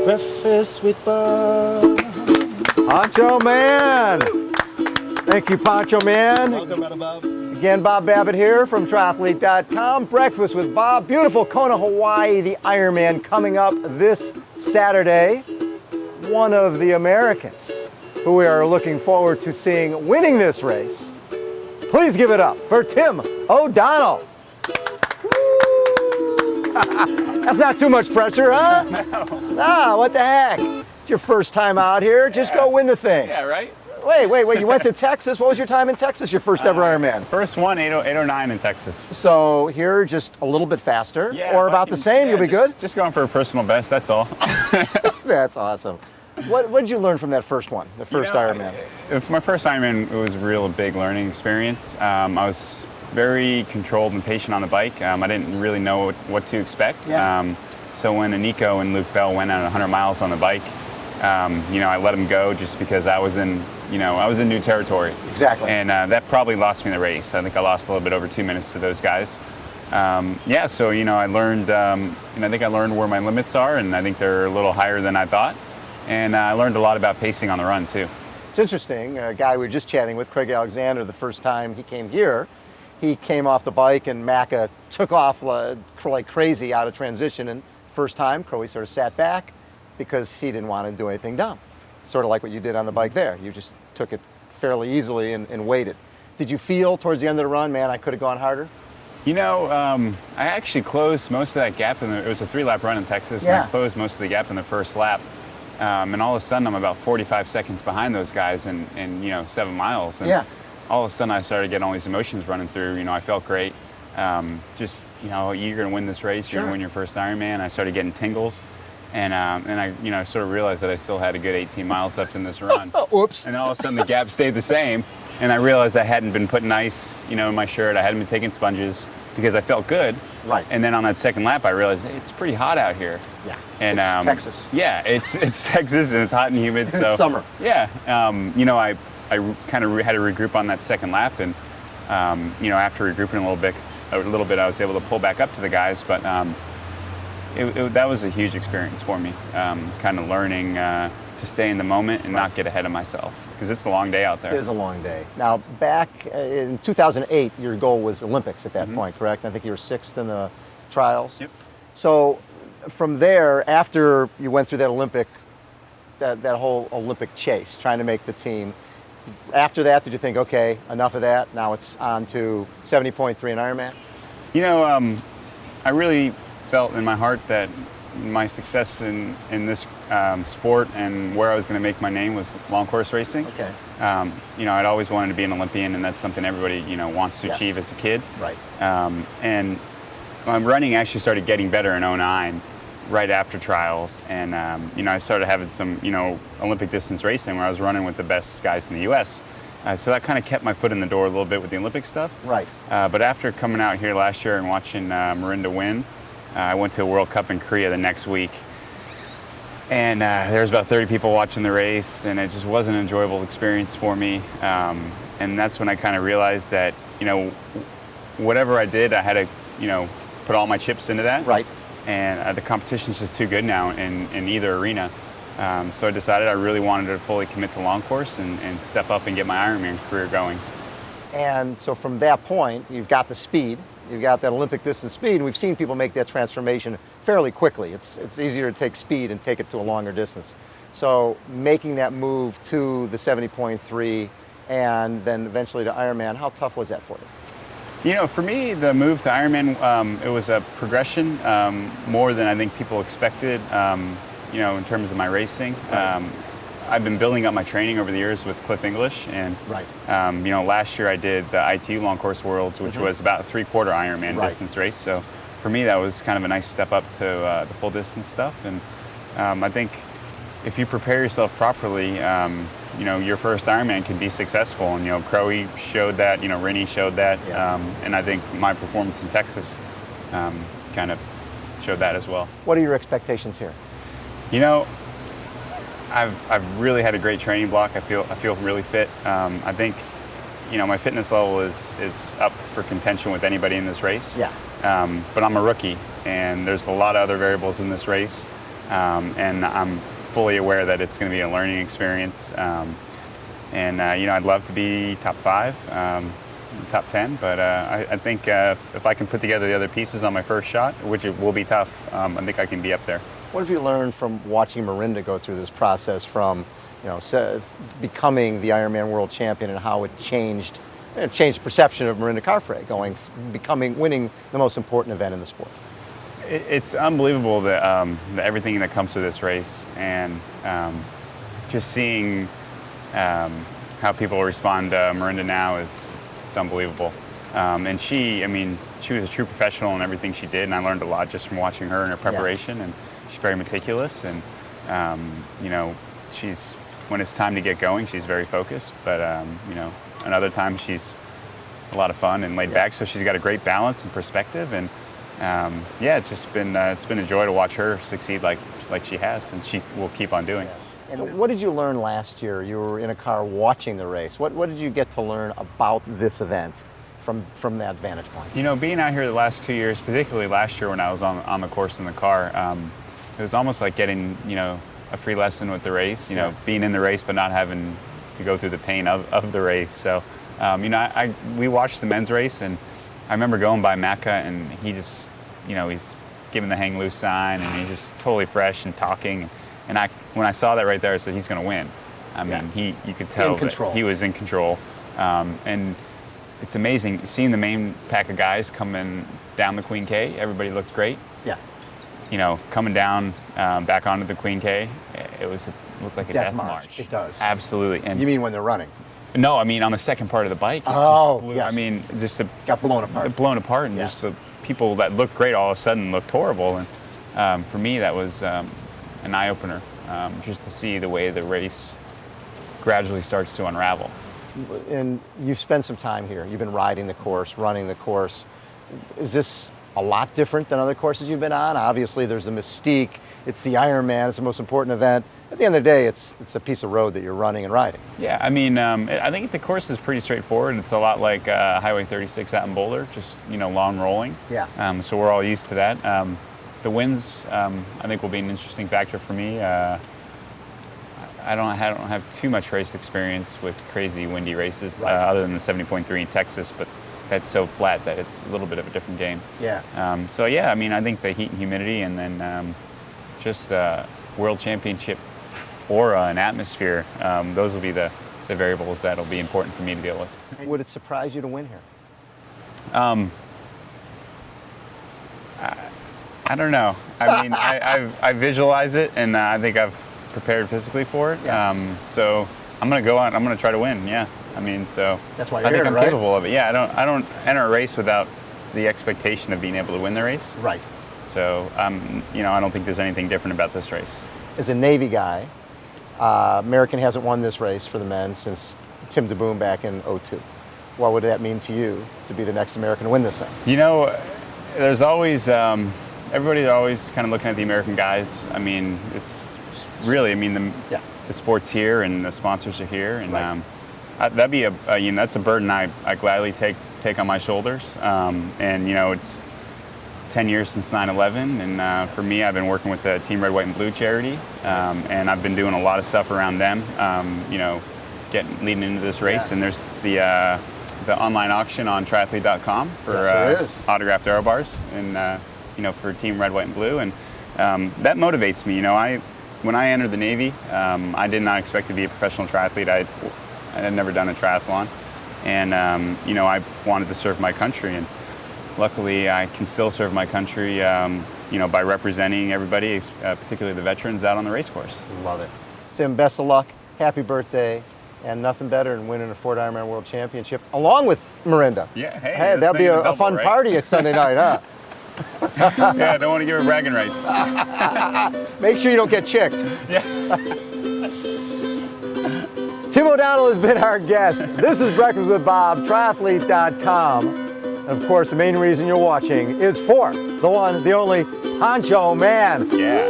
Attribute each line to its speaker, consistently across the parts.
Speaker 1: Breakfast with Bob.
Speaker 2: Poncho Man. Thank you, Poncho Man.
Speaker 1: Welcome, Brother Bob.
Speaker 2: Again, Bob Babbitt here from Triathlete.com. Breakfast with Bob. Beautiful Kona, Hawaii, the Ironman coming up this Saturday. One of the Americans who we are looking forward to seeing winning this race. Please give it up for Tim O'Donnell. That's not too much pressure, huh?
Speaker 3: No.
Speaker 2: Ah, what the heck? It's your first time out here. Just go win the thing.
Speaker 3: Yeah, right?
Speaker 2: Wait. You went to Texas. What was your time in Texas? Your first ever Ironman?
Speaker 3: First one, 809 in Texas.
Speaker 2: So here, just a little bit faster, or about the same. You'll be good.
Speaker 3: Just going for a personal best. That's all.
Speaker 2: That's awesome. What did you learn from that first one, the first Ironman?
Speaker 3: My first Ironman, it was a real big learning experience. I was very controlled and patient on the bike. I didn't really know what to expect.
Speaker 2: Yeah.
Speaker 3: So when Nico and Luke Bell went on 100 miles on the bike, I let them go just because I was in new territory.
Speaker 2: Exactly.
Speaker 3: And that probably lost me the race. I think I lost a little bit over 2 minutes to those guys. So I learned, I think I learned where my limits are, and I think they're a little higher than I thought. And I learned a lot about pacing on the run too.
Speaker 2: It's interesting. A guy we were just chatting with, Craig Alexander, the first time he came here, he came off the bike and Macca took off like crazy out of transition. And first time, Crowy sort of sat back because he didn't want to do anything dumb. Sort of like what you did on the bike there. You just took it fairly easily and waited. Did you feel towards the end of the run, man, I could have gone harder?
Speaker 3: I actually closed most of that gap. It was a 3-lap run in Texas, and I closed most of the gap in the first lap. And all of a sudden, I'm about 45 seconds behind those guys in 7 miles. And all of a sudden, I started getting all these emotions running through. I felt great. You're going to win this race. You're going to win your first Ironman. I started getting tingles. And I sort of realized that I still had a good 18 miles left in this run.
Speaker 2: Oops.
Speaker 3: And all of a sudden, the gap stayed the same. And I realized I hadn't been putting ice, in my shirt. I hadn't been taking sponges because I felt good.
Speaker 2: Right.
Speaker 3: And then on that second lap, I realized it's pretty hot out here.
Speaker 2: Yeah.
Speaker 3: And
Speaker 2: it's Texas.
Speaker 3: Yeah, it's Texas and it's hot and humid. So
Speaker 2: it's summer.
Speaker 3: Yeah. I kind of had to regroup on that second lap, and after regrouping a little bit, I was able to pull back up to the guys. But that was a huge experience for me. Kind of learning to stay in the moment and not get ahead of myself, because it's a long day out there.
Speaker 2: It is a long day. Now, back in 2008, your goal was Olympics at that point, correct? I think you were 6th in the trials.
Speaker 3: Yep.
Speaker 2: So from there, after you went through that whole Olympic chase, trying to make the team, after that, did you think, okay, enough of that, now it's on to 70.3 and Ironman?
Speaker 3: I really felt in my heart that my success in this sport and where I was going to make my name was long course racing.
Speaker 2: Okay.
Speaker 3: I'd always wanted to be an Olympian, and that's something everybody wants to achieve as a kid.
Speaker 2: Right.
Speaker 3: And running actually started getting better in 2009, right after trials, and I started having some Olympic distance racing where I was running with the best guys in the U.S. So that kind of kept my foot in the door a little bit with the Olympic stuff.
Speaker 2: Right.
Speaker 3: But after coming out here last year and watching Marinda win, I went to a World Cup in Korea the next week, and there was about 30 people watching the race, and it just wasn't an enjoyable experience for me. And that's when I kind of realized that, whatever I did, I had to, put all my chips into that.
Speaker 2: Right.
Speaker 3: And the competition's just too good now in either arena. So I decided I really wanted to fully commit to long course and step up and get my Ironman career going.
Speaker 2: And so from that point, you've got the speed. You've got that Olympic distance speed, and we've seen people make that transformation fairly quickly. It's easier to take speed and take it to a longer distance. So making that move to the 70.3 and then eventually to Ironman, how tough was that for you?
Speaker 3: For me, the move to Ironman, it was a progression more than I think people expected, in terms of my racing.
Speaker 2: Right.
Speaker 3: I've been building up my training over the years with Cliff English, and last year I did the IT Long Course Worlds, which was about a 3/4 Ironman distance race. So for me, that was kind of a nice step up to the full distance stuff. And I think if you prepare yourself properly, your first Ironman can be successful. And Crowy showed that, Rennie showed that, and I think my performance in Texas kind of showed that as well.
Speaker 2: What are your expectations here?
Speaker 3: I've really had a great training block. I feel really fit. I think, my fitness level is up for contention with anybody in this race.
Speaker 2: Yeah.
Speaker 3: But I'm a rookie, and there's a lot of other variables in this race. and I'm fully aware that it's going to be a learning experience. I'd love to be top 5, top 10, but I think if I can put together the other pieces on my first shot, which it will be tough, I think I can be up there.
Speaker 2: What have you learned from watching Mirinda go through this process from, becoming the Ironman world champion, and how it changed the perception of Mirinda Carfrae, winning the most important event in the sport?
Speaker 3: It's unbelievable that everything that comes to this race, and just seeing how people respond to Mirinda now it's unbelievable. And she was a true professional in everything she did, and I learned a lot just from watching her and her preparation. And she's very meticulous, and when it's time to get going, she's very focused. But another time she's a lot of fun and laid back. So she's got a great balance and perspective, and it's just been a joy to watch her succeed like she has, and she will keep on doing.
Speaker 2: And what did you learn last year? You were in a car watching the race. What did you get to learn about this event from that vantage point?
Speaker 3: Being out here the last 2 years, particularly last year when I was on the course in the car, it was almost like getting a free lesson with the race. Being in the race but not having to go through the pain of the race. So we watched the men's race, and I remember going by Macca, and he just he's giving the hang loose sign, and he's just totally fresh and talking. And when I saw that right there, I said, he's going to win. You could tell that he was in control. And it's amazing seeing the main pack of guys coming down the Queen K. Everybody looked great.
Speaker 2: Yeah.
Speaker 3: Coming down back onto the Queen K, it looked like a death march.
Speaker 2: It does.
Speaker 3: Absolutely. And
Speaker 2: you mean when they're running?
Speaker 3: No, on the second part of the bike.
Speaker 2: Yes. Got blown apart.
Speaker 3: And just the people that looked great all of a sudden looked horrible. And for me, that was an eye-opener, just to see the way the race gradually starts to unravel.
Speaker 2: And you've spent some time here. You've been riding the course, running the course. Is this a lot different than other courses you've been on? Obviously, there's the mystique. It's the Ironman. It's the most important event. At the end of the day, it's a piece of road that you're running and riding.
Speaker 3: Yeah, I think the course is pretty straightforward. It's a lot like Highway 36 out in Boulder, just long rolling.
Speaker 2: Yeah.
Speaker 3: So we're all used to that. The winds, I think, will be an interesting factor for me. I don't have too much race experience with crazy windy races, other than the 70.3 in Texas, but that's so flat that it's a little bit of a different game.
Speaker 2: Yeah.
Speaker 3: I think the heat and humidity, and then just world championship aura and atmosphere, those will be the variables that will be important for me to deal with.
Speaker 2: Would it surprise you to win here?
Speaker 3: I don't know. I visualize it, and I think I've prepared physically for it.
Speaker 2: Yeah.
Speaker 3: So I'm going to go out. I'm going to try to win. Yeah. So
Speaker 2: that's why you're
Speaker 3: I think
Speaker 2: here,
Speaker 3: I'm
Speaker 2: right?
Speaker 3: capable of it. Yeah. I don't enter a race without the expectation of being able to win the race.
Speaker 2: Right.
Speaker 3: So I don't think there's anything different about this race.
Speaker 2: As a Navy guy, American hasn't won this race for the men since Tim DeBoom back in '02. What would that mean to you to be the next American to win this thing?
Speaker 3: There's always everybody's always kind of looking at the American guys. It's really, the sport's here and the sponsors are here, and that'd be that's a burden I gladly take on my shoulders. It's 10 years since 9/11, and for me, I've been working with the Team Red, White, and Blue charity, and I've been doing a lot of stuff around them. Leading into this race, and there's the online auction on triathlete.com for autographed aero bars, and for Team Red, White, and Blue, and that motivates me. When I entered the Navy, I did not expect to be a professional triathlete. I had never done a triathlon, and I wanted to serve my country, and luckily I can still serve my country, by representing everybody, particularly the veterans out on the race course.
Speaker 2: Love it. Tim, best of luck. Happy birthday. And nothing better than winning a Ford Ironman World Championship along with Mirinda.
Speaker 3: Yeah,
Speaker 2: hey that'll be a fun party Sunday night, huh?
Speaker 3: Yeah, I don't want to give her bragging rights.
Speaker 2: Make sure you don't get chicked.
Speaker 3: Yeah.
Speaker 2: Tim O'Donnell has been our guest. This is Breakfast with Bob, triathlete.com. And of course, the main reason you're watching is for the one, the only Poncho Man.
Speaker 3: Yeah.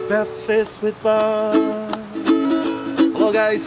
Speaker 1: Breakfast with Bob. Hello, guys.